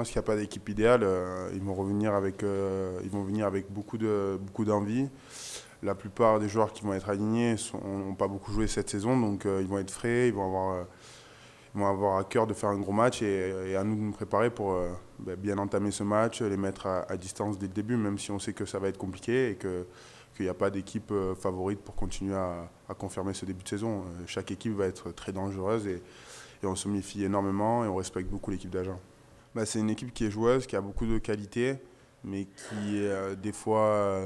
pense qu'il n'y a pas d'équipe idéale. Ils vont venir avec beaucoup d'envie. La plupart des joueurs qui vont être alignés n'ont pas beaucoup joué cette saison, donc ils vont être frais, ils vont avoir à cœur de faire un gros match et à nous de nous préparer pour bien entamer ce match, les mettre à distance dès le début, même si on sait que ça va être compliqué et qu'il n'y a pas d'équipe favorite pour continuer à confirmer ce début de saison. Chaque équipe va être très dangereuse et on se méfie énormément et on respecte beaucoup l'équipe d'Agen. C'est une équipe qui est joueuse, qui a beaucoup de qualités, mais qui des fois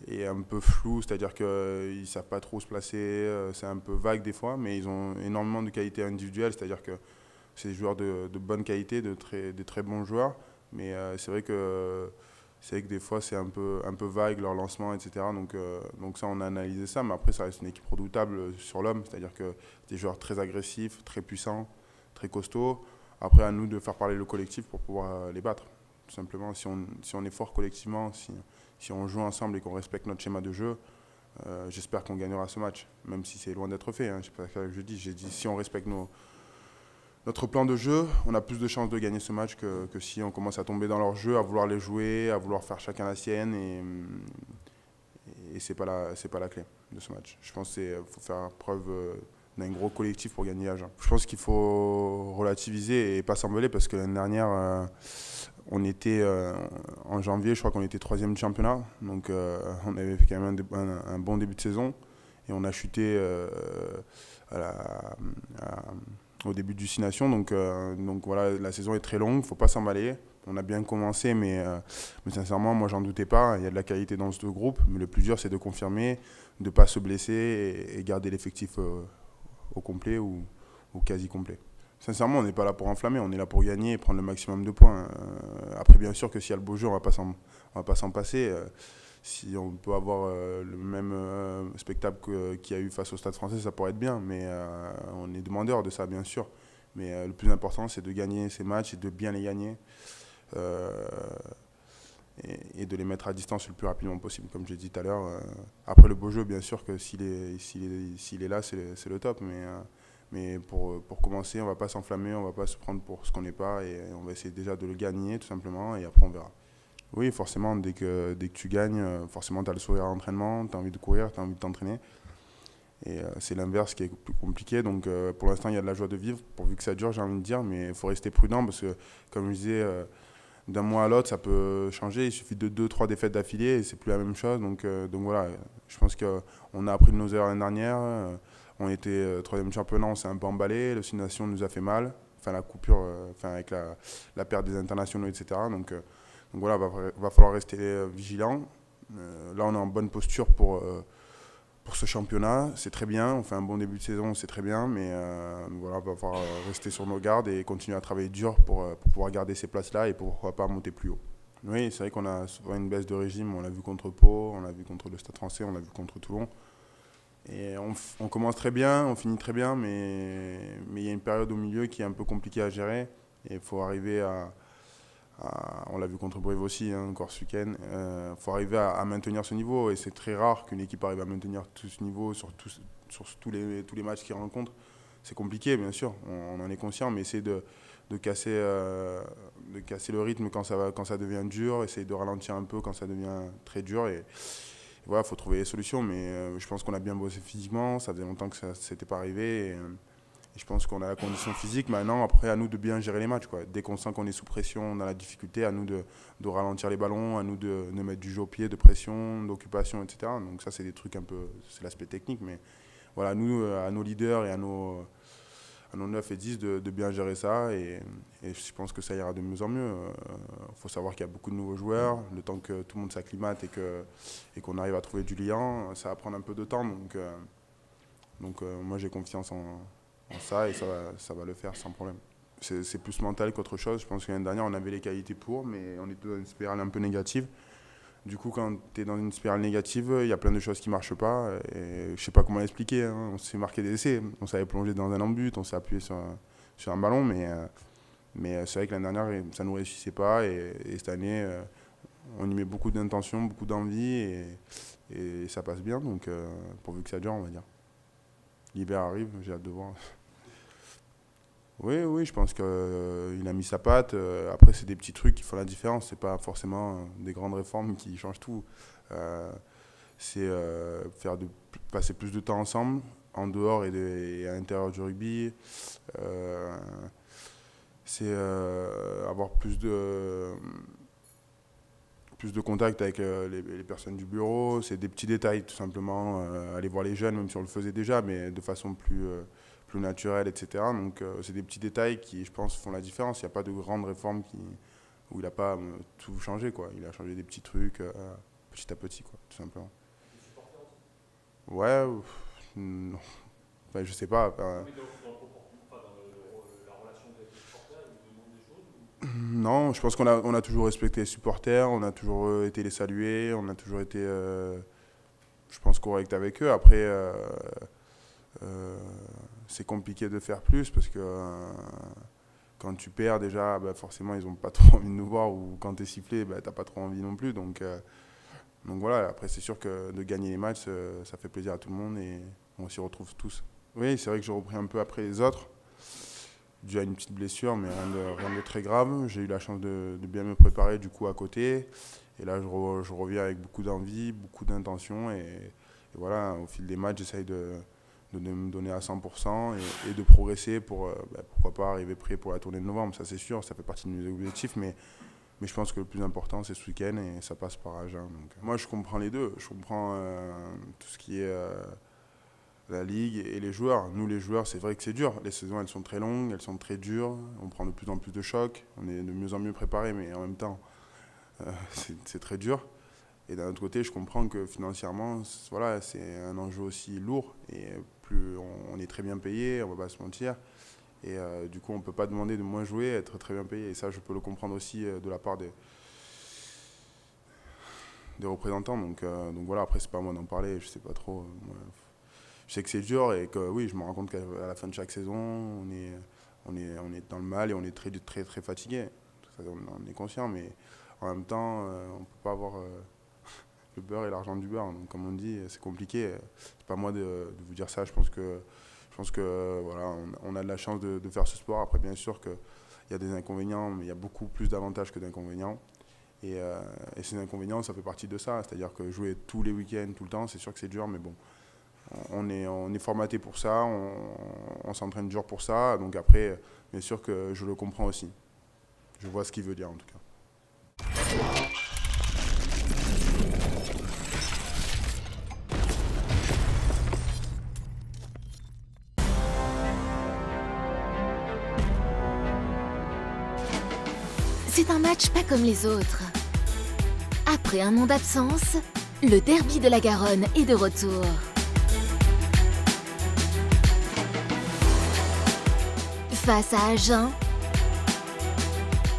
est un peu floue, c'est-à-dire qu'ils ne savent pas trop se placer, c'est un peu vague des fois, mais ils ont énormément de qualités individuelles, c'est-à-dire que c'est des joueurs de bonne qualité, de très bons joueurs, mais c'est vrai que des fois c'est un peu vague leur lancement, etc. Donc ça, on a analysé ça, mais après ça reste une équipe redoutable sur l'homme, c'est-à-dire que des joueurs très agressifs, très puissants, très costauds. Après, à nous de faire parler le collectif pour pouvoir les battre. Tout simplement, si on est fort collectivement, si on joue ensemble et qu'on respecte notre schéma de jeu, j'espère qu'on gagnera ce match, même si c'est loin d'être fait. Hein, c'est pas ça que je dis. J'ai dit si on respecte notre plan de jeu, on a plus de chances de gagner ce match que si on commence à tomber dans leur jeu, à vouloir les jouer, à vouloir faire chacun la sienne. Et c'est pas la clé de ce match. Je pense qu'il faut faire preuve d'un gros collectif pour gagner Agen. Je pense qu'il faut relativiser et pas s'emballer parce que l'année dernière, on était en janvier, je crois qu'on était troisième du championnat. Donc on avait fait quand même un bon début de saison et on a chuté au début du 6 Nations. Donc voilà, la saison est très longue, il ne faut pas s'emballer. On a bien commencé, mais sincèrement, moi, j'en doutais pas. Il y a de la qualité dans ce groupe, mais le plus dur, c'est de confirmer, de ne pas se blesser et garder l'effectif au complet ou quasi complet. Sincèrement, on n'est pas là pour enflammer, on est là pour gagner et prendre le maximum de points. Après, bien sûr que s'il y a le beau jeu, on va pas s'en passer. Si on peut avoir le même spectacle qu'il y a eu face au Stade Français, ça pourrait être bien. Mais on est demandeur de ça, bien sûr. Mais le plus important, c'est de gagner ces matchs et de bien les gagner. Et de les mettre à distance le plus rapidement possible, comme je l'ai dit tout à l'heure. Après, le beau jeu, bien sûr que s'il est là, c'est le top. Mais pour commencer, on ne va pas s'enflammer, on ne va pas se prendre pour ce qu'on n'est pas. Et on va essayer déjà de le gagner, tout simplement, et après, on verra. Oui, forcément, dès que tu gagnes, forcément, tu as le sourire à l'entraînement, tu as envie de courir, tu as envie de t'entraîner. Et c'est l'inverse qui est plus compliqué. Donc pour l'instant, il y a de la joie de vivre, pourvu que ça dure, j'ai envie de dire. Mais il faut rester prudent parce que, comme je disais, d'un mois à l'autre, ça peut changer. Il suffit de 2, 3 défaites d'affilée et c'est plus la même chose. Donc voilà, je pense qu'on a appris de nos erreurs l'année dernière. On était troisième championnat, on s'est un peu emballé. Le 6 Nations nous a fait mal. Enfin, la coupure, avec la perte des internationaux, etc. Donc voilà, va falloir rester vigilant. Là, on est en bonne posture pour ce championnat, c'est très bien, on fait un bon début de saison, c'est très bien, mais voilà, on va falloir rester sur nos gardes et continuer à travailler dur pour pouvoir garder ces places-là et pourquoi pas monter plus haut. Oui, c'est vrai qu'on a souvent une baisse de régime, on l'a vu contre Pau, on l'a vu contre le Stade Français, on l'a vu contre Toulon. Et on commence très bien, on finit très bien, mais il y a une période au milieu qui est un peu compliquée à gérer et il faut arriver on l'a vu contre Brive aussi, hein, encore ce week-end. Faut arriver à maintenir ce niveau et c'est très rare qu'une équipe arrive à maintenir tout ce niveau sur tous les matchs qu'ils rencontrent. C'est compliqué, bien sûr, on en est conscient, mais essayer de casser le rythme quand ça devient dur, essayer de ralentir un peu quand ça devient très dur. Et voilà, il faut trouver des solutions, mais je pense qu'on a bien bossé physiquement, ça faisait longtemps que ça ne s'était pas arrivé. Et je pense qu'on a la condition physique. Maintenant, après, à nous de bien gérer les matchs, quoi. Dès qu'on sent qu'on est sous pression, on a la difficulté, à nous de ralentir les ballons, à nous de mettre du jeu au pied, de pression, d'occupation, etc. Donc ça, c'est des trucs un peu, c'est l'aspect technique. Mais voilà, nous, à nos leaders et à nos 9 et 10 de bien gérer ça. Et je pense que ça ira de mieux en mieux. Faut savoir qu'il y a beaucoup de nouveaux joueurs. Le temps que tout le monde s'acclimate et qu'on arrive à trouver du lien, ça va prendre un peu de temps. Donc moi, j'ai confiance en ça et ça va le faire sans problème. C'est plus mental qu'autre chose. Je pense que l'année dernière, on avait les qualités pour, mais on était dans une spirale un peu négative. Du coup, quand tu es dans une spirale négative, il y a plein de choses qui ne marchent pas. Et je ne sais pas comment l'expliquer. Hein. On s'est marqué des essais. On savait plonger dans un embut, on s'est appuyé sur un ballon. Mais c'est vrai que l'année dernière, ça ne nous réussissait pas. Et cette année, on y met beaucoup d'intention, beaucoup d'envie. Et ça passe bien. Donc, pourvu que ça dure, on va dire. L'hiver arrive, j'ai hâte de voir. Oui, oui, je pense qu'il a mis sa patte. Après, c'est des petits trucs qui font la différence. C'est pas forcément des grandes réformes qui changent tout. Euh, c'est passer plus de temps ensemble, en dehors et à l'intérieur du rugby. Euh, c'est avoir plus de contact avec les personnes du bureau. C'est des petits détails, tout simplement. Aller voir les jeunes, même si on le faisait déjà, mais de façon plus naturelle, etc. Donc, c'est des petits détails qui, je pense, font la différence. Il n'y a pas de grandes réformes où il n'a pas tout changé, quoi. Il a changé des petits trucs petit à petit, quoi, tout simplement. Ouais, non. Enfin, je sais pas. Non, je pense qu'on a toujours respecté les supporters, on a toujours été les saluer, on a toujours été, je pense, correct avec eux. Après, c'est compliqué de faire plus parce que quand tu perds déjà, bah, forcément ils n'ont pas trop envie de nous voir, ou quand tu es sifflé, bah, tu n'as pas trop envie non plus. Donc voilà, après c'est sûr que de gagner les matchs, ça fait plaisir à tout le monde et on s'y retrouve tous. Oui, c'est vrai que j'ai repris un peu après les autres, dû à une petite blessure, mais rien de très grave. J'ai eu la chance de bien me préparer du coup à côté. Et là, je reviens avec beaucoup d'envie, beaucoup d'intention. Et voilà, au fil des matchs, j'essaye de me donner à 100% et de progresser pour, pourquoi pas, arriver prêt pour la tournée de novembre. Ça, c'est sûr, ça fait partie de mes objectifs. Mais je pense que le plus important, c'est ce week-end et ça passe par Agen. Donc, moi, je comprends les deux. Je comprends tout ce qui est la ligue et les joueurs. Nous, les joueurs, c'est vrai que c'est dur. Les saisons, elles sont très longues, elles sont très dures. On prend de plus en plus de chocs. On est de mieux en mieux préparé, mais en même temps, c'est très dur. Et d'un autre côté, je comprends que financièrement, voilà, c'est un enjeu aussi lourd. Et plus on est très bien payé, on ne va pas se mentir. Et du coup, on ne peut pas demander de moins jouer, être très bien payé. Et ça, je peux le comprendre aussi de la part des représentants. Donc voilà, après, c'est pas à moi d'en parler, je sais pas trop. Je sais que c'est dur et que oui, je me rends compte qu'à la fin de chaque saison, on est dans le mal et on est très, très, très fatigué. On est conscient, mais en même temps, on ne peut pas avoir le beurre et l'argent du beurre. Donc, comme on dit, c'est compliqué. C'est pas à moi de vous dire ça. Je pense que voilà, on a de la chance de faire ce sport. Après, bien sûr qu'il y a des inconvénients, mais il y a beaucoup plus d'avantages que d'inconvénients. Et ces inconvénients, ça fait partie de ça. C'est-à-dire que jouer tous les week-ends, tout le temps, c'est sûr que c'est dur, mais bon. On est formaté pour ça, on s'entraîne dur pour ça. Donc après, bien sûr que je le comprends aussi. Je vois ce qu'il veut dire en tout cas. C'est un match pas comme les autres. Après un an d'absence, le derby de la Garonne est de retour. Face à Agen,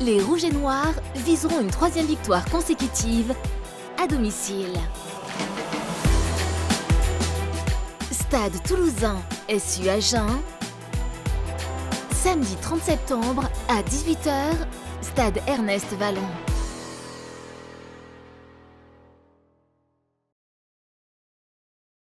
les Rouges et Noirs viseront une 3e victoire consécutive à domicile. Stade toulousain SU Agen, samedi 30 septembre à 18 h, stade Ernest Vallon.